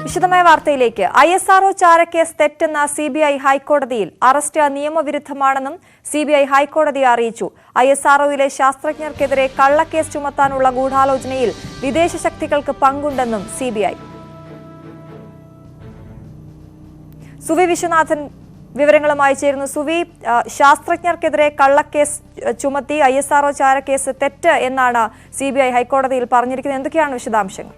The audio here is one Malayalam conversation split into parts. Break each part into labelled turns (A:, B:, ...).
A: വിശദമായ വാർത്തയിലേക്ക്. ISRO ചാരക്കേസ് തെറ്റെന്ന CBI ഹൈക്കോടതിയിൽ. അറസ്റ്റ് നിയമവിരുദ്ധമാണെന്നും CBI ഹൈക്കോടതിയെ അറിയിച്ചു. ISROയിലെ ശാസ്ത്രജ്ഞർക്കെതിരെ കള്ളക്കേസ് ചുമത്താനുള്ള ഗൂഢാലോചനയിൽ വിദേശ ശക്തികൾക്ക് പങ്കുണ്ടെന്നും CBI. സുവി വിശ്വനാഥൻ വിവരങ്ങളുമായി ചേരുന്നു. സുവി, ശാസ്ത്രജ്ഞർക്കെതിരെ കള്ളക്കേസ് ചുമത്തി ISRO ചാരക്കേസ് തെറ്റ് എന്നാണ് CBI ഹൈക്കോടതിയിൽ പറഞ്ഞിരിക്കുന്നത്. എന്തൊക്കെയാണ് വിശദാംശങ്ങൾ?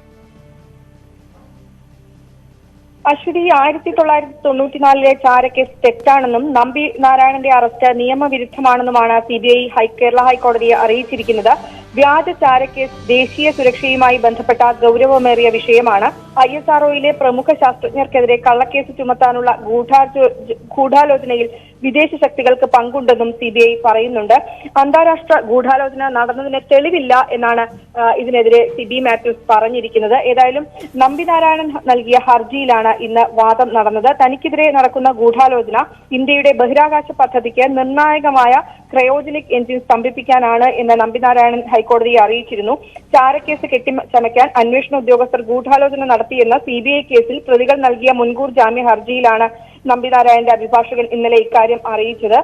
B: അശ്വതി, 1994 ചാരക്കേസ് തെറ്റാണെന്നും നമ്പി നാരായണന്റെ അറസ്റ്റ് നിയമവിരുദ്ധമാണെന്നുമാണ് CBI കേരള ഹൈക്കോടതിയെ അറിയിച്ചിരിക്കുന്നത്. വ്യാജ ചാരക്കേസ് ദേശീയ സുരക്ഷയുമായി ബന്ധപ്പെട്ട ഗൌരവമേറിയ വിഷയമാണ്. ISROയിലെ പ്രമുഖ ശാസ്ത്രജ്ഞർക്കെതിരെ കള്ളക്കേസ് ചുമത്താനുള്ള ഗൂഢാലോചനയിൽ വിദേശ ശക്തികൾക്ക് പങ്കുണ്ടെന്നും CBI പറയുന്നുണ്ട്. അന്താരാഷ്ട്ര ഗൂഢാലോചന നടന്നതിന് തെളിവില്ല എന്നാണ് ഇതിനെതിരെ CB മാത്യൂസ് പറഞ്ഞിരിക്കുന്നത്. ഏതായാലും നമ്പിനാരായണൻ നൽകിയ ഹർജിയിലാണ് ഇന്ന് വാദം നടന്നത്. തനിക്കെതിരെ നടക്കുന്ന ഗൂഢാലോചന ഇന്ത്യയുടെ ബഹിരാകാശ പദ്ധതിക്ക് നിർണായകമായ ക്രയോജനിക് എഞ്ചിൻ സ്തംഭിപ്പിക്കാനാണ് എന്ന് നമ്പിനാരായണൻ ഹൈക്കോടതിയെ അറിയിച്ചിരുന്നു. ചാരക്കേസ് കെട്ടിച്ചമയ്ക്കാൻ അന്വേഷണ ഉദ്യോഗസ്ഥർ ഗൂഢാലോചന നടത്തിയെന്ന CBI കേസിൽ പ്രതികൾ നൽകിയ മുൻകൂർ ജാമ്യ ഹർജിയിലാണ് നമ്പിനാരായണന്റെ അഭിഭാഷകൻ ഇന്നലെ ഇക്കാര്യം അറിയിച്ചത്.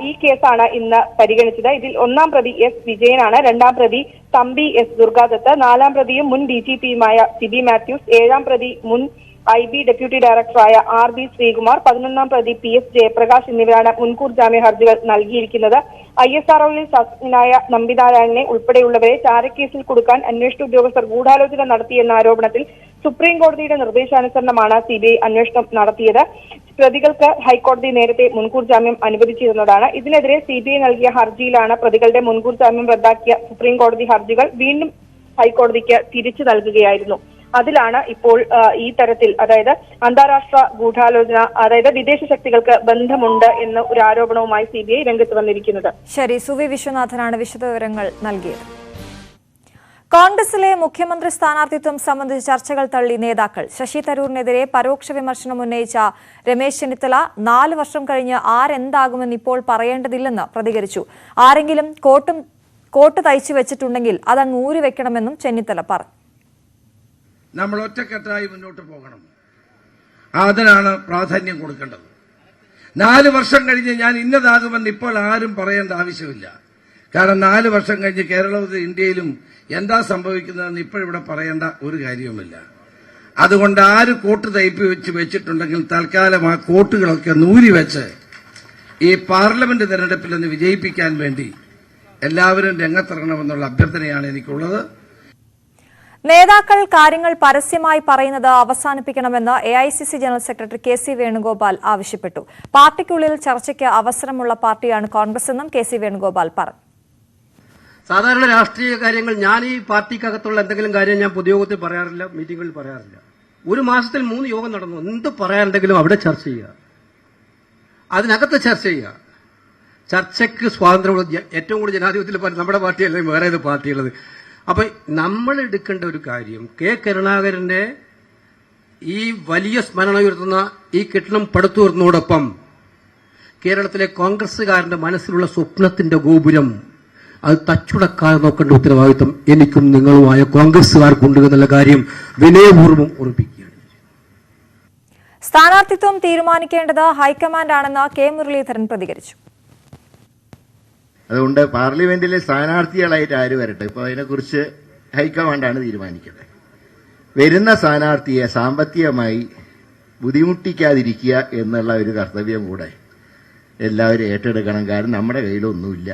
B: ഈ കേസാണ് ഇന്ന് പരിഗണിച്ചത്. ഇതിൽ ഒന്നാം പ്രതി S. വിജയനാണ്, രണ്ടാം പ്രതി തമ്പി S. ദുർഗാദത്ത്, നാലാം പ്രതിയും മുൻ DGPയുമായ CB മാത്യൂസ്, ഏഴാം പ്രതി മുൻ IB ഡെപ്യൂട്ടി ഡയറക്ടറായ RB ശ്രീകുമാർ, 11ാം പ്രതി PS ജയപ്രകാശ് എന്നിവരാണ് മുൻകൂർ ജാമ്യ ഹർജികൾ നൽകിയിരിക്കുന്നത്. ISROയിൽ ശാസ്ത്രജ്ഞനായ നമ്പിനാരായണനെ ഉൾപ്പെടെയുള്ളവരെ ചാരക്കേസിൽ കൊടുക്കാൻ അന്വേഷണ ഉദ്യോഗസ്ഥർ ഗൂഢാലോചന നടത്തിയെന്ന ആരോപണത്തിൽ സുപ്രീം കോടതിയുടെ നിർദ്ദേശാനുസരണമാണ് CBI അന്വേഷണം നടത്തിയത്. പ്രതികൾക്ക് ഹൈക്കോടതി നേരത്തെ മുൻകൂർ ജാമ്യം അനുവദിച്ചിരുന്നതാണ്. ഇതിനെതിരെ CBI നൽകിയ ഹർജിയിലാണ് പ്രതികളുടെ മുൻകൂർ ജാമ്യം റദ്ദാക്കിയ സുപ്രീം കോടതി ഹർജികൾ വീണ്ടും ഹൈക്കോടതിക്ക് തിരിച്ചു നൽകുകയായിരുന്നു. അതിലാണ് ഇപ്പോൾ ഈ തരത്തിൽ, അതായത് അന്താരാഷ്ട്ര ഗൂഢാലോചന, അതായത് വിദേശ ശക്തികൾക്ക് ബന്ധമുണ്ട് എന്ന ഒരു ആരോപണവുമായി CBI രംഗത്ത് വന്നിരിക്കുന്നത്.
A: ശരി, സുവി വിശ്വനാഥനാണ് വിശദവിവരങ്ങൾ നൽകിയത്. കോൺഗ്രസിലെ മുഖ്യമന്ത്രി സ്ഥാനാർത്ഥിത്വം സംബന്ധിച്ച് ചർച്ചകൾ തള്ളി നേതാക്കൾ. ശശി തരൂരിനെതിരെ പരോക്ഷ വിമർശനം ഉന്നയിച്ച രമേശ് ചെന്നിത്തല 4 വർഷം കഴിഞ്ഞ് ആരെന്താകുമെന്ന് ഇപ്പോൾ പറയേണ്ടതില്ലെന്ന് പ്രതികരിച്ചു. ആരെങ്കിലും കോട്ട് തയ്ച്ചു വെച്ചിട്ടുണ്ടെങ്കിൽ അതങ്ങ് ഊരിവെക്കണമെന്നും ചെന്നിത്തല പറഞ്ഞു.
C: നമ്മൾ ഒറ്റക്കെട്ടായി മുന്നോട്ട് പോകണം, അതിനാണ് പ്രാധാന്യം കൊടുക്കേണ്ടത്. 4 വർഷം കഴിഞ്ഞ് ഞാൻ ഇന്നതാകുമെന്ന് ഇപ്പോൾ ആരും പറയേണ്ട ആവശ്യമില്ല. കാരണം 4 വർഷം കഴിഞ്ഞ് കേരളത്തിലും ഇന്ത്യയിലും എന്താ സംഭവിക്കുന്നതെന്ന് ഇപ്പോഴിവിടെ പറയേണ്ട ഒരു കാര്യവുമില്ല. അതുകൊണ്ട് ആര് കോട്ട് തയ്പ്പ് വെച്ചിട്ടുണ്ടെങ്കിൽ തൽക്കാലം ആ കോട്ടുകളൊക്കെ നൂരിവെച്ച് ഈ പാർലമെന്റ് തെരഞ്ഞെടുപ്പിൽ ഒന്ന് വിജയിപ്പിക്കാൻ വേണ്ടി എല്ലാവരും രംഗത്തിറങ്ങണമെന്നുള്ള അഭ്യർത്ഥനയാണ് എനിക്കുള്ളത്.
A: നേതാക്കൾ കാര്യങ്ങൾ പരസ്യമായി പറയുന്നത് അവസാനിപ്പിക്കണമെന്ന് AICC general secretary KC Venugopal ആവശ്യപ്പെട്ടു. പാർട്ടിക്കുള്ളിൽ ചർച്ചയ്ക്ക് അവസരമുള്ള പാർട്ടിയാണ് കോൺഗ്രസ് എന്നും KC വേണുഗോപാൽ പറഞ്ഞു.
D: സാധാരണ രാഷ്ട്രീയ കാര്യങ്ങൾ ഞാൻ ഈ പാർട്ടിക്കകത്തുള്ള എന്തെങ്കിലും കാര്യം ഞാൻ പൊതുയോഗത്തിൽ പറയാറില്ല, മീറ്റിംഗുകളിൽ പറയാറില്ല. ഒരു മാസത്തിൽ 3 യോഗം നടന്നു. എന്ത് പറയാനുണ്ടെങ്കിലും അവിടെ ചർച്ച ചെയ്യുക, അതിനകത്ത് ചർച്ച ചെയ്യുക. ചർച്ചയ്ക്ക് സ്വാതന്ത്ര്യമുള്ള ഏറ്റവും കൂടുതൽ ജനാധിപത്യത്തിൽ നമ്മുടെ പാർട്ടി അല്ലെങ്കിൽ വേറെ ഏത് പാർട്ടിയുള്ളത്. അപ്പൊ നമ്മൾ എടുക്കേണ്ട ഒരു കാര്യം, കരുണാകരന്റെ ഈ വലിയ സ്മരണ ഉയർത്തുന്ന ഈ കെട്ടിടം പടുത്തുയർന്നതോടൊപ്പം കേരളത്തിലെ കോൺഗ്രസുകാരന്റെ മനസ്സിലുള്ള സ്വപ്നത്തിന്റെ ഗോപുരം അത് തച്ചുടക്കാതെ നോക്കേണ്ട ഉത്തരവാദിത്വം എനിക്കും നിങ്ങളുമായ കോൺഗ്രസുകാർക്കുണ്ട് എന്നുള്ള കാര്യം വിനയപൂർവ്വം ഓർമ്മിപ്പിക്കുകയാണ്.
A: സ്ഥാനാർത്ഥിത്വം തീരുമാനിക്കേണ്ടത് ഹൈക്കമാൻഡാണെന്ന് K. മുരളീധരൻ പ്രതികരിച്ചു.
E: അതുകൊണ്ട് പാർലമെന്റിലെ സ്ഥാനാർത്ഥികളായിട്ട് ആര് വരട്ടെ, ഇപ്പോൾ അതിനെക്കുറിച്ച് ഹൈക്കമാൻഡാണ് തീരുമാനിക്കുന്നത്. വരുന്ന സ്ഥാനാർത്ഥിയെ സാമ്പത്തികമായി ബുദ്ധിമുട്ടിക്കാതിരിക്കുക എന്നുള്ള ഒരു കർത്തവ്യം കൂടെ എല്ലാവരും ഏറ്റെടുക്കണം. കാരണം നമ്മുടെ കയ്യിലൊന്നുമില്ല.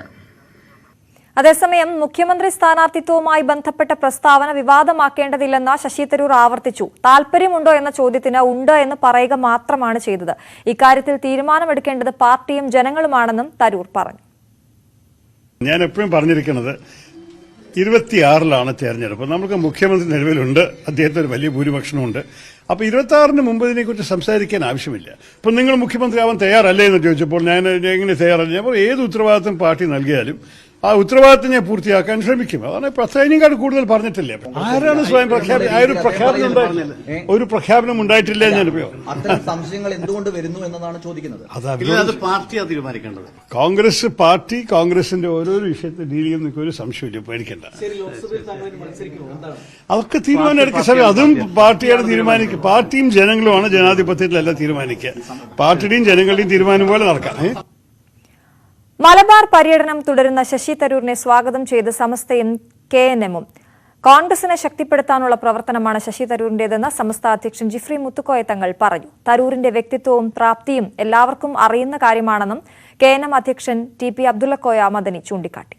A: അതേസമയം മുഖ്യമന്ത്രി സ്ഥാനാർത്ഥിത്വവുമായി ബന്ധപ്പെട്ട പ്രസ്താവന വിവാദമാക്കേണ്ടതില്ലെന്ന് ശശി തരൂർ ആവർത്തിച്ചു. താൽപര്യമുണ്ടോ എന്ന ചോദ്യത്തിന് ഉണ്ട് എന്ന് പറയുക മാത്രമാണ് ചെയ്തത്. ഇക്കാര്യത്തിൽ തീരുമാനമെടുക്കേണ്ടത് പാർട്ടിയും ജനങ്ങളുമാണെന്നും തരൂർ പറഞ്ഞു.
F: ഞാൻ എപ്പോഴും പറഞ്ഞിരിക്കുന്നത് 26-ലാണ് തെരഞ്ഞെടുപ്പ്. നമുക്ക് മുഖ്യമന്ത്രി നിലവിലുണ്ട്, അദ്ദേഹത്തിന് ഒരു വലിയ ഭൂരിപക്ഷമുണ്ട്. അപ്പൊ 26-ന് മുമ്പ് ഇതിനെക്കുറിച്ച് സംസാരിക്കാൻ ആവശ്യമില്ല. ഇപ്പൊ നിങ്ങൾ മുഖ്യമന്ത്രിയാവാൻ തയ്യാറല്ലേ എന്ന് ചോദിച്ചപ്പോൾ ഞാൻ എങ്ങനെ തയ്യാറല്ല? അപ്പോൾ ഏത് ഉത്തരവാദിത്വം പാർട്ടി നൽകിയാലും ആ ഉത്തരവാദിത്തം ഞാൻ പൂർത്തിയാക്കാൻ ശ്രമിക്കും. അതാണ് അതിനേക്കാൾ കൂടുതൽ പറഞ്ഞിട്ടില്ലേ. ആരാണ് സ്വയം ഒരു പ്രഖ്യാപനം ഉണ്ടായിട്ടില്ല ഞാനിപ്പോ.
G: അത്തരം സംശയങ്ങൾ എന്തുകൊണ്ട് വരുന്നു എന്നതാണ് ചോദിക്കുന്നത്.
D: അത് പാർട്ടിയാണ് തീരുമാനിക്കേണ്ടത്.
F: കോൺഗ്രസ് പാർട്ടി കോൺഗ്രസിന്റെ ഓരോരോ വിഷയത്തെ ഡീൽ ചെയ്യുന്ന ഒരു സംശയമില്ല, പേടിക്കണ്ട. അതൊക്കെ തീരുമാനം എടുക്കുന്ന സമയം അതും പാർട്ടിയാണ് തീരുമാനിക്കുക. പാർട്ടിയും ജനങ്ങളുമാണ് ജനാധിപത്യത്തിലെല്ലാം തീരുമാനിക്കുക. പാർട്ടിയുടെയും ജനങ്ങളുടെയും തീരുമാനം പോലെ നടക്കാം.
A: മലബാർ പര്യടനം തുടരുന്ന ശശി തരൂരിനെ സ്വാഗതം ചെയ്ത് സമസ്തയും KNM-ഉം കോൺഗ്രസിനെ ശക്തിപ്പെടുത്താനുള്ള പ്രവർത്തനമാണ് ശശി തരൂരിന്റേതെന്ന് സമസ്ത അധ്യക്ഷൻ ജിഫ്രി മുത്തുക്കോയ തങ്ങൾ പറഞ്ഞു. തരൂരിന്റെ വ്യക്തിത്വവും പ്രാപ്തിയും എല്ലാവർക്കും അറിയുന്ന കാര്യമാണെന്നും KNM അധ്യക്ഷൻ TP അബ്ദുള്ളക്കോയ മദനി ചൂണ്ടിക്കാട്ടി.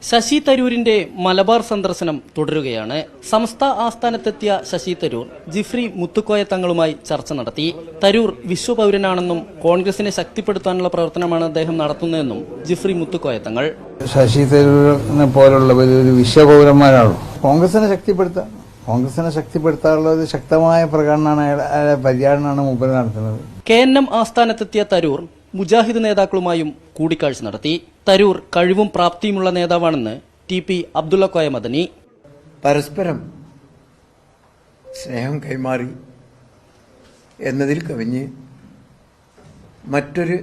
H: ശശി തരൂരിന്റെ മലബാർ സന്ദർശനം തുടരുകയാണ്. സമസ്ത ആസ്ഥാനത്തെത്തിയ ശശി തരൂർ ജിഫ്രി മുത്തുക്കോയ തങ്ങളുമായി ചർച്ച നടത്തി. തരൂർ വിശ്വപൗരനാണെന്നും കോൺഗ്രസിനെ ശക്തിപ്പെടുത്താനുള്ള പ്രവർത്തനമാണ് അദ്ദേഹം നടത്തുന്നതെന്നും ജിഫ്രി മുത്തുക്കോയ തങ്ങൾ.
I: ശശി തരൂരിനെ പോലുള്ളവർ ഒരു വിശ്വപൗരന്മാരാണോ? കോൺഗ്രസിനെ ശക്തിപ്പെടുത്താനുള്ള ഒരു ശക്തമായ പ്രകടനമാണ്, പര്യാടനമാണ് മൂപ്പർ നടത്തുന്നത്.
H: KNM ആസ്ഥാനത്തെത്തിയ തരൂർ മുജാഹിദ് നേതാക്കളുമായും കൂടിക്കാഴ്ച നടത്തി. തരൂർ കഴിവും പ്രാപ്തിയുമുള്ള നേതാവാണെന്ന് TP അബ്ദുള്ളക്കോയ മദനി.
J: പരസ്പരം സ്നേഹം കൈമാറി എന്നതിൽ കവിഞ്ഞ് മറ്റൊരു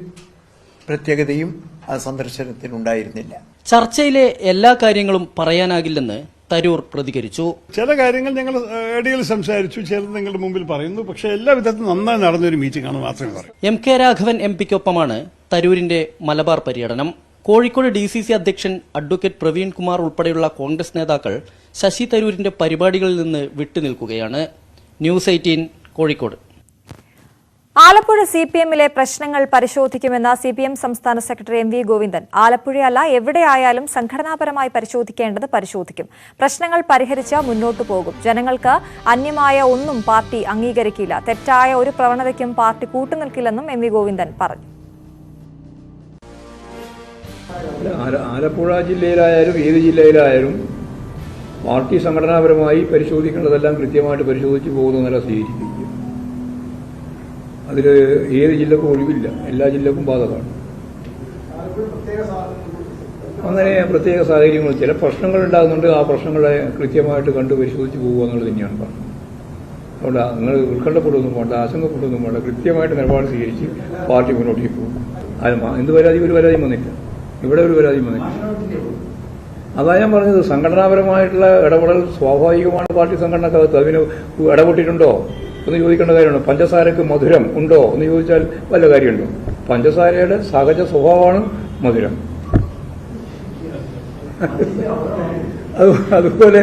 J: പ്രത്യേകതയും ആ സന്ദർശനത്തിനുണ്ടായിരുന്നില്ല.
H: ചർച്ചയിലെ എല്ലാ കാര്യങ്ങളും പറയാനാകില്ലെന്ന് തരൂർ പ്രതികരിച്ചു.
F: ചില കാര്യങ്ങൾ ഞങ്ങൾ ഇടയിൽ സംസാരിച്ചു, ചിലത് നിങ്ങളുടെ മുമ്പിൽ പറയുന്നു. പക്ഷേ എല്ലാ വിധത്തിലും നന്നായി നടന്നൊരു മീറ്റിംഗ് ആണ് മാത്രമേ പറയൂ.
H: MK രാഘവൻ MP-ക്കൊപ്പമാണ് തരൂരിന്റെ മലബാർ പര്യടനം. കോഴിക്കോട് DCC അധ്യക്ഷൻ അഡ്വക്കേറ്റ് പ്രവീൺ കുമാർ ഉൾപ്പെടെയുള്ള കോൺഗ്രസ് നേതാക്കൾ ശശി തരൂരിന്റെ പരിപാടികളിൽ നിന്ന് വിട്ടുനിൽക്കുകയാണ്. ന്യൂസ് 18 കോഴിക്കോട്.
A: ആലപ്പുഴ CPM-ലെ പ്രശ്നങ്ങൾ പരിശോധിക്കുമെന്ന് CPM സംസ്ഥാന സെക്രട്ടറി MV ഗോവിന്ദൻ. ആലപ്പുഴയല്ല, എവിടെയായാലും സംഘടനാപരമായി പരിശോധിക്കേണ്ടത് പരിശോധിക്കും. പ്രശ്നങ്ങൾ പരിഹരിച്ച് മുന്നോട്ടു പോകും. ജനങ്ങൾക്ക് അന്യമായ ഒന്നും പാർട്ടി അംഗീകരിക്കില്ല. തെറ്റായ ഒരു പ്രവണതയ്ക്കും പാർട്ടി കൂട്ടുനിൽക്കില്ലെന്നും MV ഗോവിന്ദൻ പറഞ്ഞു.
K: ആലപ്പുഴ ജില്ലയിലായാലും ഏത് ജില്ലയിലായാലും പാർട്ടി സംഘടനാപരമായി പരിശോധിക്കേണ്ടതെല്ലാം കൃത്യമായിട്ട് പരിശോധിച്ച് പോകുന്ന നില സ്വീകരിക്കും. അതിൽ ഏത് ജില്ലക്കും ഒഴിവില്ല, എല്ലാ ജില്ലക്കും ബാധകമാണ്. അങ്ങനെ പ്രത്യേക സാഹചര്യങ്ങൾ ചില പ്രശ്നങ്ങൾ ഉണ്ടാകുന്നുണ്ട്. ആ പ്രശ്നങ്ങളെ കൃത്യമായിട്ട് കണ്ട് പരിശോധിച്ച് പോകുക എന്നുള്ളത് തന്നെയാണ് പറഞ്ഞത്. അതുകൊണ്ട് നിങ്ങൾ ഉത്കണ്ഠപ്പെടുകയൊന്നും വേണ്ട, ആശങ്കപ്പെടുകയൊന്നും വേണ്ട. കൃത്യമായിട്ട് നിലപാട് സ്വീകരിച്ച് പാർട്ടി മുന്നോട്ടേക്ക് പോകും. എന്ത് പരാതി? ഒരു പരാതിയും വന്നില്ല, ഇവിടെ ഒരു പരാതിയും വന്നില്ല. അതാ ഞാൻ പറഞ്ഞത്, സംഘടനാപരമായിട്ടുള്ള ഇടപെടൽ സ്വാഭാവികമാണ് പാർട്ടി സംഘടനക്കകത്ത്. അതിന് ഇടപെട്ടിട്ടുണ്ടോ എന്ന് ചോദിക്കേണ്ട കാര്യമാണ്. പഞ്ചസാരക്ക് മധുരം ഉണ്ടോ എന്ന് ചോദിച്ചാൽ വല്ല കാര്യമുണ്ടോ? പഞ്ചസാരയുടെ സഹജ സ്വഭാവമാണ് മധുരം. അതുപോലെ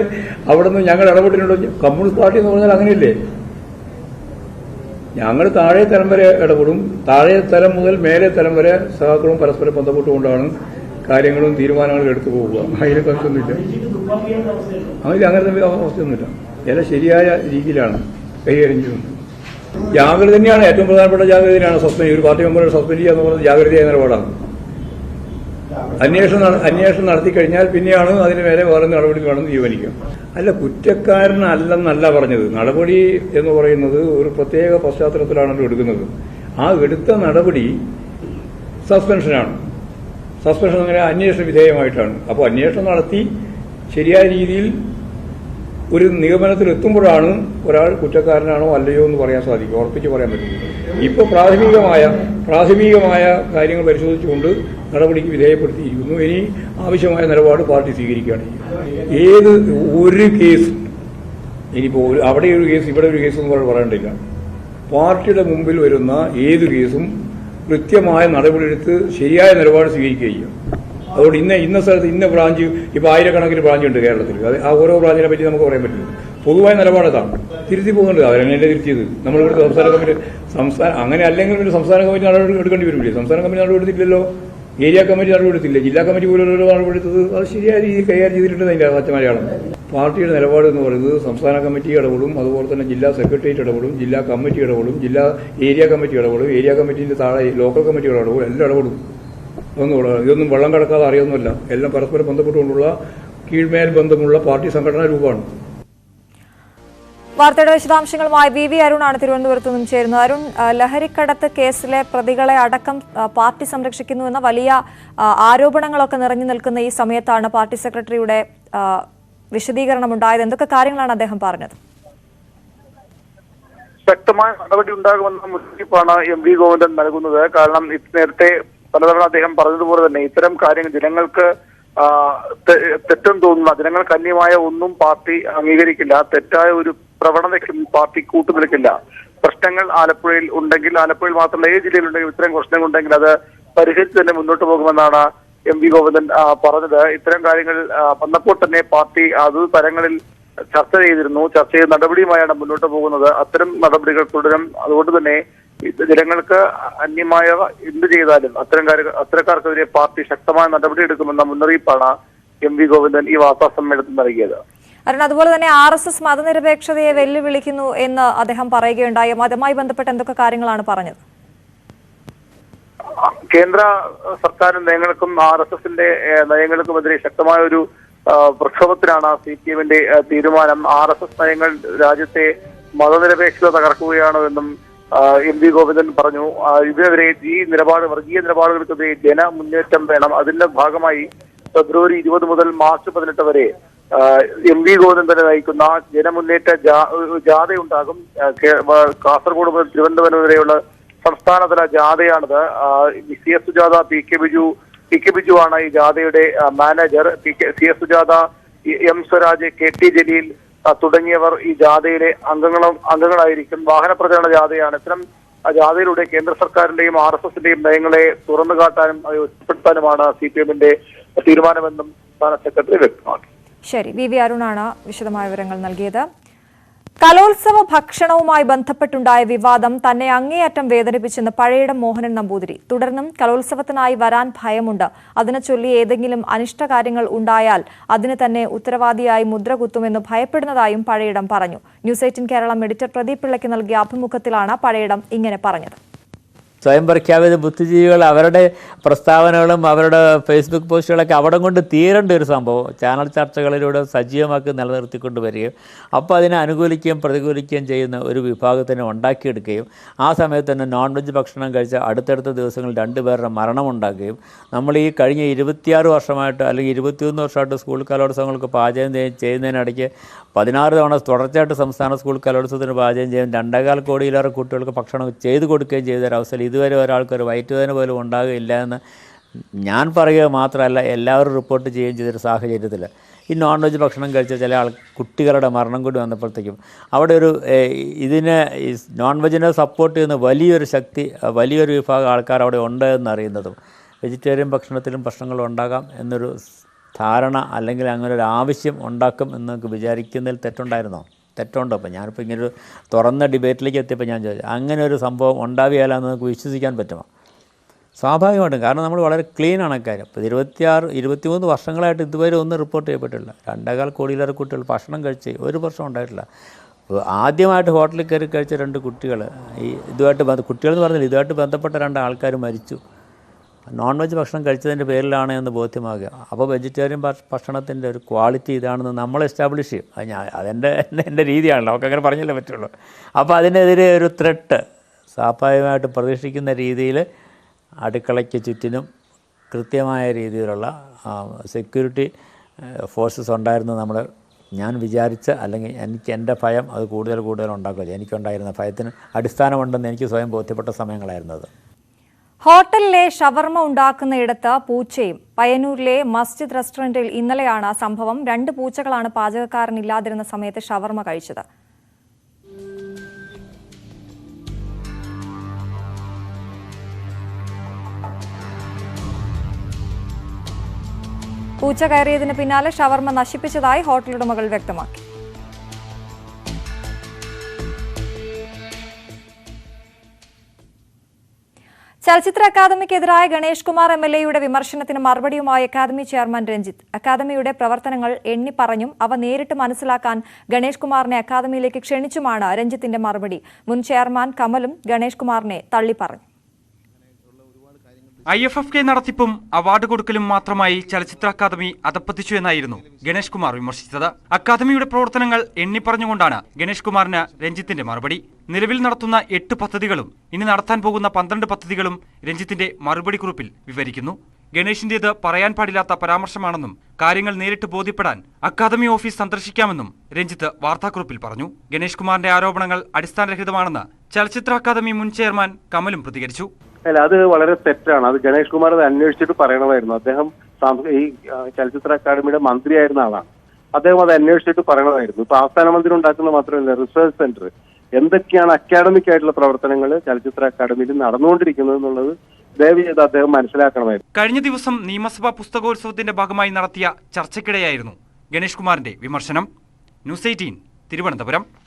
K: അവിടെ നിന്ന് ഞങ്ങൾ ഇടപെട്ടിട്ടുണ്ടോ? കമ്മ്യൂണിസ്റ്റ് പാർട്ടി എന്ന് പറഞ്ഞാൽ അങ്ങനെയല്ലേ. ഞങ്ങൾ താഴെ തലം വരെ ഇടപെടും. താഴെ തലം മുതൽ മേലെ തലം വരെ സഹാക്കളും പരസ്പരം ബന്ധപ്പെട്ടുകൊണ്ടാണ് കാര്യങ്ങളും തീരുമാനങ്ങളും എടുത്തു പോകുക. അതിനെ സംശയമൊന്നുമില്ല. അങ്ങനത്തെ അവസ്ഥയൊന്നുമില്ല. എല്ലാം ശരിയായ രീതിയിലാണ് കൈകാര്യം ചെയ്യുന്നത്. ജാഗ്രത തന്നെയാണ് ഏറ്റവും പ്രധാനപ്പെട്ട. ജാഗ്രതയാണ് സസ്പെൻഡ്. ഒരു പാർട്ടി മെമ്പറെ സസ്പെൻഡ് ചെയ്യുക എന്ന് പറയുന്നത് ജാഗ്രതയായ നിലപാടാണ്. അന്വേഷണം നടത്തി കഴിഞ്ഞാൽ പിന്നെയാണ് അതിന് മേലെ വേറെ നടപടി വേണമെന്ന് തീരുമാനിക്കുക. അല്ല, കുറ്റക്കാരനല്ലെന്നല്ല പറഞ്ഞത്. നടപടി എന്ന് പറയുന്നത് ഒരു പ്രത്യേക പശ്ചാത്തലത്തിലാണല്ലോ എടുക്കുന്നത്. ആ എടുത്ത നടപടി സസ്പെൻഷനാണ്. സസ്പെൻഷൻ അങ്ങനെ അന്വേഷണ വിധേയമായിട്ടാണ്. അപ്പോൾ അന്വേഷണം നടത്തി ശരിയായ രീതിയിൽ ഒരു നിഗമനത്തിൽ എത്തുമ്പോഴാണ് ഒരാൾ കുറ്റക്കാരനാണോ അല്ലയോ എന്ന് പറയാൻ സാധിക്കും, ഉറപ്പിച്ച് പറയാൻ പറ്റും. ഇപ്പോൾ പ്രാഥമികമായ കാര്യങ്ങൾ പരിശോധിച്ചുകൊണ്ട് നടപടിക്ക് വിധേയപ്പെടുത്തിയിരിക്കുന്നു. ഇനി ആവശ്യമായ നിലപാട് പാർട്ടി സ്വീകരിക്കുകയാണ്. ഒരു കേസ് ഇനിയിപ്പോൾ അവിടെ ഒരു കേസ് ഇവിടെ ഒരു കേസ് എന്ന് പറയേണ്ടില്ല. പാർട്ടിയുടെ മുമ്പിൽ വരുന്ന ഏത് കേസും കൃത്യമായ നടപടിയെടുത്ത് ശരിയായ നിലപാട് സ്വീകരിക്കുകയും. അതുകൊണ്ട് ഇന്ന സ്ഥലത്ത് ഇന്ന ബ്രാഞ്ച്, ഇപ്പോൾ ആയിരക്കണക്കിന് ബ്രാഞ്ച് ഉണ്ട് കേരളത്തിൽ. ആ ഓരോ ബ്രാഞ്ചിനെ പറ്റി നമുക്ക് പറയാൻ പറ്റില്ല. പൊതുവായ നിലപാടതാണ്. തിരുത്തി പോകുന്നുണ്ട്. അവരെന്നെ തിരുത്തിയത്. നമ്മളിവിടെ സംസ്ഥാന അങ്ങനെ അല്ലെങ്കിൽ പിന്നെ സംസ്ഥാന കമ്മിറ്റി നടപടി എടുക്കേണ്ടി വരില്ലേ? സംസ്ഥാന കമ്മിറ്റി നടപടി എടുത്തില്ലല്ലോ. ഏരിയ കമ്മിറ്റി നടപടി എടുത്തില്ല. ജില്ലാ കമ്മിറ്റി പോലുള്ള നടപടി എടുത്തത് അത് ശരിയായ രീതിയിൽ കൈകാര്യം ചെയ്തിട്ടുണ്ട്. അതിന്റെ പച്ചമലയാളം പാർട്ടിയുടെ നിലപാട് എന്ന് പറയുന്നത് സംസ്ഥാന കമ്മിറ്റി ഇടപെടും, അതുപോലെ തന്നെ ജില്ലാ സെക്രട്ടേറിയറ്റ് ഇടപെടും, ജില്ലാ കമ്മിറ്റി ഇടപെടും, ഏരിയ കമ്മിറ്റി ഇടപെടും, ഏരിയ കമ്മിറ്റിന്റെ താഴെ ലോക്കൽ കമ്മിറ്റി ഇടപെടും, എല്ലാം ഇടപെടും. ഇതൊന്നും വെള്ളം കടക്കാതെ അറിയൊന്നുമല്ല. എല്ലാം പരസ്പരം ബന്ധപ്പെട്ടുകൊണ്ടുള്ള കീഴ്മേൽ ബന്ധമുള്ള പാർട്ടി സംഘടനാ രൂപമാണ്.
A: വാർത്തയുടെ വിശദാംശങ്ങളുമായി വി അരുണാണ് തിരുവനന്തപുരത്ത് നിന്നും ചേരുന്നത്. അരുൺ, ലഹരിക്കടത്ത് കേസിലെ പ്രതികളെ അടക്കം പാർട്ടി സംരക്ഷിക്കുന്നുവെന്ന വലിയ ആരോപണങ്ങളൊക്കെ നിറഞ്ഞു നിൽക്കുന്ന ഈ സമയത്താണ് പാർട്ടി സെക്രട്ടറിയുടെ വിശദീകരണം ഉണ്ടായത്. എന്തൊക്കെ കാര്യങ്ങളാണ് അദ്ദേഹം പറഞ്ഞത്?
L: ശക്തമായ നടപടി ഉണ്ടാകുമെന്ന മുന്നറിയിപ്പാണ് എം.വി. ഗോവിന്ദൻ നൽകുന്നത്. കാരണം നേരത്തെ പലതവണ അദ്ദേഹം പറഞ്ഞതുപോലെ തന്നെ ഇത്തരം കാര്യങ്ങൾ ജനങ്ങൾക്ക് തെറ്റെന്ന് തോന്നുന്ന, ജനങ്ങൾക്ക് അന്യമായ ഒന്നും പാർട്ടി അംഗീകരിക്കില്ല. തെറ്റായ ഒരു പ്രവണതയ്ക്കും പാർട്ടി കൂട്ടുനിൽക്കില്ല. പ്രശ്നങ്ങൾ ആലപ്പുഴയിൽ ഉണ്ടെങ്കിൽ, ആലപ്പുഴയിൽ മാത്രമല്ല ഏത് ജില്ലയിലുണ്ടെങ്കിൽ ഇത്തരം പ്രശ്നങ്ങൾ ഉണ്ടെങ്കിൽ അത് പരിഹരിച്ച് തന്നെ മുന്നോട്ട് പോകുമെന്നാണ് എം.വി. ഗോവിന്ദൻ പറഞ്ഞത്. ഇത്തരം കാര്യങ്ങൾ വന്നപ്പോൾ തന്നെ പാർട്ടി അത് തലങ്ങളിൽ ചർച്ച ചെയ്തിരുന്നു. ചർച്ച ചെയ്ത് നടപടിയുമായാണ് മുന്നോട്ട് പോകുന്നത്. അത്തരം നടപടികൾ തുടരും. അതുകൊണ്ട് തന്നെ ജനങ്ങൾക്ക് അന്യമായ എന്ത് ചെയ്താലും അത്തരക്കാർക്കെതിരെ പാർട്ടി ശക്തമായ നടപടിയെടുക്കുമെന്ന മുന്നറിയിപ്പാണ് എം.വി. ഗോവിന്ദൻ ഈ വാർത്താ സമ്മേളനത്തിൽ നൽകിയത്.
A: അരുൺ, അതുപോലെ തന്നെ RSS മതനിരപേക്ഷതയെ വെല്ലുവിളിക്കുന്നു എന്ന് അദ്ദേഹം പറയുകയുണ്ടായി. അതുമായി ബന്ധപ്പെട്ട് എന്തൊക്കെ കാര്യങ്ങളാണ് പറഞ്ഞത്?
L: കേന്ദ്ര സർക്കാരിന്റെ നയങ്ങൾക്കും RSSന്റെ നയങ്ങൾക്കുമെതിരെ ശക്തമായ ഒരു പ്രക്ഷോഭത്തിലാണ് CPM-ന്റെ തീരുമാനം. RSS നയങ്ങൾ രാജ്യത്തെ മതനിരപേക്ഷത തകർക്കുകയാണോ എന്നും എം.വി. ഗോവിന്ദൻ പറഞ്ഞു. ഇതിനെതിരെ ഈ വർഗീയ നിലപാടുകൾക്കെതിരെ ജനമുന്നേറ്റം വേണം. അതിന്റെ ഭാഗമായി ഫെബ്രുവരി 20 മുതൽ മാർച്ച് 18 വരെ എം.വി. ഗോവിന്ദൻ തന്നെ നയിക്കുന്ന ജനമുന്നേറ്റ ജാഥയുണ്ടാകും. കാസർഗോഡ് മുതൽ തിരുവനന്തപുരം വരെയുള്ള സംസ്ഥാനതല ജാഥയാണിത്. CS Sujatha, P K Biju ആണ് ഈ ജാഥയുടെ manager. CS Sujatha, M Swaraj, KT Jaleel തുടങ്ങിയവർ ഈ ജാഥയിലെ അംഗങ്ങളായിരിക്കും. വാഹന പ്രചരണ ജാഥയാണ്. ഇത്തരം ജാഥയിലൂടെ കേന്ദ്ര സർക്കാരിന്റെയും RSSന്റെയും നയങ്ങളെ തുറന്നു കാട്ടാനും അത് ഒറ്റപ്പെടുത്താനുമാണ് CPM-ന്റെ തീരുമാനമെന്നും സംസ്ഥാന സെക്രട്ടറി വ്യക്തമാക്കി.
A: ശരി, വി അരുണാണ് വിശദമായ വിവരങ്ങൾ നൽകിയത്. കലോത്സവ ഭക്ഷണവുമായി ബന്ധപ്പെട്ടുണ്ടായ വിവാദം തന്നെ അങ്ങേയറ്റം വേദനിപ്പിച്ചെന്ന് പഴയിടം മോഹനൻ നമ്പൂതിരി. തുടർന്നും കലോത്സവത്തിനായി വരാൻ ഭയമുണ്ട്. അതിനെ ചൊല്ലി ഏതെങ്കിലും അനിഷ്ടകാര്യങ്ങൾ ഉണ്ടായാൽ അതിന് തന്നെ ഉത്തരവാദിയായി മുദ്രകുത്തുമെന്ന് ഭയപ്പെടുന്നതായും പഴയിടം പറഞ്ഞു. ന്യൂസ് 18 കേരളം എഡിറ്റർ പ്രദീപ് പിള്ളയ്ക്ക് നൽകിയ അഭിമുഖത്തിലാണ് പഴയിടം ഇങ്ങനെ പറഞ്ഞത്.
M: സ്വയം പ്രഖ്യാപിത ബുദ്ധിജീവികൾ അവരുടെ പ്രസ്താവനകളും അവരുടെ ഫേസ്ബുക്ക് പോസ്റ്റുകളൊക്കെ അവിടെ കൊണ്ട് തീരേണ്ട ഒരു സംഭവം ചാനൽ ചർച്ചകളിലൂടെ സജീവമാക്കി നിലനിർത്തിക്കൊണ്ട് വരികയും അപ്പോൾ അതിനെ അനുകൂലിക്കുകയും പ്രതികൂലിക്കുകയും ചെയ്യുന്ന ഒരു വിഭാഗത്തിനെ ഉണ്ടാക്കിയെടുക്കുകയും ആ സമയത്ത് തന്നെ നോൺ വെജ് ഭക്ഷണം കഴിച്ച അടുത്തടുത്ത ദിവസങ്ങളിൽ 2 പേരുടെ മരണമുണ്ടാക്കുകയും നമ്മൾ ഈ കഴിഞ്ഞ 26 വർഷമായിട്ട് അല്ലെങ്കിൽ 21 വർഷമായിട്ട് സ്കൂൾ കലോത്സവങ്ങൾക്ക് പാചകം ചെയ്യുന്നതിനിടയ്ക്ക് 16 തവണ തുടർച്ചയായിട്ട് സംസ്ഥാന സ്കൂൾ കലോത്സവത്തിന് പാചകം ചെയ്യും 2.25 കോടിയിലേറെ കുട്ടികൾക്ക് ഭക്ഷണം ചെയ്തു കൊടുക്കുകയും ചെയ്തൊരവസ്ഥയിൽ ഇതുവരെ ഒരാൾക്കൊരു വയറ്റുവേദന പോലും ഉണ്ടാകുകയില്ല എന്ന് ഞാൻ പറയുക മാത്രമല്ല എല്ലാവരും റിപ്പോർട്ട് ചെയ്യുകയും ചെയ്തൊരു സാഹചര്യത്തിൽ ഈ നോൺ വെജ് ഭക്ഷണം കഴിച്ച ചില കുട്ടികളുടെ മരണം കൂടി വന്നപ്പോഴത്തേക്കും അവിടെ ഒരു ഇതിനെ ഈ നോൺ വെജിനെ സപ്പോർട്ട് ചെയ്യുന്ന വലിയൊരു ശക്തി വലിയൊരു വിഭാഗം ആൾക്കാർ അവിടെ ഉണ്ട് എന്നറിയുന്നതും വെജിറ്റേറിയൻ ഭക്ഷണത്തിലും പ്രശ്നങ്ങൾ ഉണ്ടാകാം എന്നൊരു ധാരണ അല്ലെങ്കിൽ അങ്ങനെ ഒരു ആവശ്യം ഉണ്ടാക്കും എന്നൊക്കെ വിചാരിക്കുന്നതിൽ തെറ്റുണ്ടോ? അപ്പോൾ ഞാനിപ്പോൾ ഇങ്ങനൊരു തുറന്ന ഡിബേറ്റിലേക്ക് എത്തിയപ്പോൾ ഞാൻ ചോദിച്ചു അങ്ങനെ ഒരു സംഭവം ഉണ്ടാവുകയില്ലെന്ന് നമുക്ക് വിശ്വസിക്കാൻ പറ്റുമോ? സ്വാഭാവികമായിട്ടും. കാരണം നമ്മൾ വളരെ ക്ലീനാണ് കാര്യം. ഇപ്പോൾ 23 വർഷങ്ങളായിട്ട് ഇതുവരെ ഒന്നും റിപ്പോർട്ട് ചെയ്യപ്പെട്ടില്ല. 2.25 കോടിയിലേറെ കുട്ടികൾ ഭക്ഷണം കഴിച്ച് ഒരു പ്രശ്നം ഉണ്ടായിട്ടില്ല. ആദ്യമായിട്ട് ഹോട്ടലിൽ കയറി കഴിച്ച 2 കുട്ടികൾ കുട്ടികളെന്ന് പറഞ്ഞാൽ ഇതുമായിട്ട് ബന്ധപ്പെട്ട 2 ആൾക്കാർ മരിച്ചു. നോൺ വെജ് ഭക്ഷണം കഴിച്ചതിൻ്റെ പേരിലാണ് എന്ന് ബോധ്യമാകുക. അപ്പോൾ വെജിറ്റേറിയൻ ഭക്ഷണത്തിൻ്റെ ഒരു ക്വാളിറ്റി ഇതാണെന്ന് നമ്മൾ എസ്റ്റാബ്ലിഷ് ചെയ്യും. എൻ്റെ രീതിയാണല്ലോ, നമുക്ക് അങ്ങനെ പറഞ്ഞല്ലേ പറ്റുള്ളൂ. അപ്പോൾ അതിനെതിരെ ഒരു ത്രെട്ട് സ്വാഭാവികമായിട്ട് പ്രതീക്ഷിക്കുന്ന രീതിയിൽ അടുക്കളയ്ക്ക് ചുറ്റിനും കൃത്യമായ രീതിയിലുള്ള സെക്യൂരിറ്റി ഫോഴ്സസ് ഉണ്ടായിരുന്നു. ഞാൻ വിചാരിച്ച അല്ലെങ്കിൽ എൻ്റെ ഭയം അത് കൂടുതൽ ഉണ്ടാക്കുക. എനിക്കുണ്ടായിരുന്ന ഭയത്തിന് അടിസ്ഥാനമുണ്ടെന്ന് എനിക്ക് സ്വയം ബോധ്യപ്പെട്ട സമയങ്ങളായിരുന്നത്.
A: ഹോട്ടലിലെ ഷവർമ ഉണ്ടാക്കുന്നയിടത്ത് പൂച്ചയും. പയ്യന്നൂരിലെ മസ്ജിദ് റെസ്റ്റോറന്റിൽ ഇന്നലെയാണ് സംഭവം. 2 പൂച്ചകളാണ് പാചകക്കാരനില്ലാതിരുന്ന സമയത്ത് ഷവർമ കഴിച്ചത്. പൂച്ച കയറിയതിന് പിന്നാലെ ഷവർമ നശിപ്പിച്ചതായി ഹോട്ടലുടമകൾ വ്യക്തമാക്കി. ചലച്ചിത്ര അക്കാദമിക്കെതിരായ ഗണേഷ് കുമാർ MLA-യുടെ വിമർശനത്തിന് മറുപടിയുമായി അക്കാദമി ചെയർമാൻ രഞ്ജിത്ത്. അക്കാദമിയുടെ പ്രവർത്തനങ്ങൾ എണ്ണിപ്പറഞ്ഞും അവ നേരിട്ട് മനസ്സിലാക്കാൻ ഗണേഷ് കുമാറിനെ അക്കാദമിയിലേക്ക് ക്ഷണിച്ചുമാണ് രഞ്ജിത്തിന്റെ മറുപടി. മുൻ ചെയർമാൻ കമലും ഗണേഷ് കുമാറിനെ തള്ളിപ്പറഞ്ഞു.
N: IFFK നടത്തിപ്പും അവാർഡ് കൊടുക്കലും മാത്രമായി ചലച്ചിത്ര അക്കാദമി അധപ്പതിച്ചു എന്നായിരുന്നു ഗണേഷ് കുമാർ വിമർശിച്ചത്. അക്കാദമിയുടെ പ്രവർത്തനങ്ങൾ എണ്ണിപ്പറഞ്ഞുകൊണ്ടാണ് ഗണേഷ് കുമാറിന് രഞ്ജിത്തിന്റെ മറുപടി. നിലവിൽ നടത്തുന്ന 8 പദ്ധതികളും ഇനി നടത്താൻ പോകുന്ന 12 പദ്ധതികളും രഞ്ജിത്തിന്റെ മറുപടി കുറിപ്പിൽ വിവരിക്കുന്നു. ഗണേഷിന്റേത് പറയാൻ പാടില്ലാത്ത പരാമർശമാണെന്നും കാര്യങ്ങൾ നേരിട്ട് ബോധ്യപ്പെടാൻ അക്കാദമി ഓഫീസ് സന്ദർശിക്കാമെന്നും രഞ്ജിത്ത് വാർത്താക്കുറിപ്പിൽ പറഞ്ഞു. ഗണേഷ് കുമാറിന്റെ ആരോപണങ്ങൾ അടിസ്ഥാനരഹിതമാണെന്ന് ചലച്ചിത്ര അക്കാദമി മുൻ ചെയർമാൻ കമലും പ്രതികരിച്ചു.
L: അല്ല, അത് വളരെ തെറ്റാണ്. അത് ഗണേഷ് കുമാർ അത് അന്വേഷിച്ചിട്ട് പറയണമായിരുന്നു. അദ്ദേഹം ഈ ചലച്ചിത്ര അക്കാദമിയുടെ മന്ത്രിയായിരുന്ന ആളാണ്. അദ്ദേഹം അത് അന്വേഷിച്ചിട്ട് പറയണമായിരുന്നു. ഇപ്പൊ ആസ്ഥാന മന്ദിരം ഉണ്ടാക്കുന്നത് മാത്രമല്ല, റിസർച്ച് സെന്റർ എന്തൊക്കെയാണ് അക്കാഡമിക് ആയിട്ടുള്ള പ്രവർത്തനങ്ങൾ ചലച്ചിത്ര അക്കാദമിയിൽ നടന്നുകൊണ്ടിരിക്കുന്നത് എന്നുള്ളത് ദയവ് ചെയ്ത് അദ്ദേഹം മനസ്സിലാക്കണമായിരുന്നു.
N: കഴിഞ്ഞ ദിവസം നിയമസഭാ പുസ്തകോത്സവത്തിന്റെ ഭാഗമായി നടത്തിയ ചർച്ചയ്ക്കിടെയായിരുന്നു ഗണേഷ് കുമാറിന്റെ വിമർശനം. ന്യൂസ് 18 തിരുവനന്തപുരം.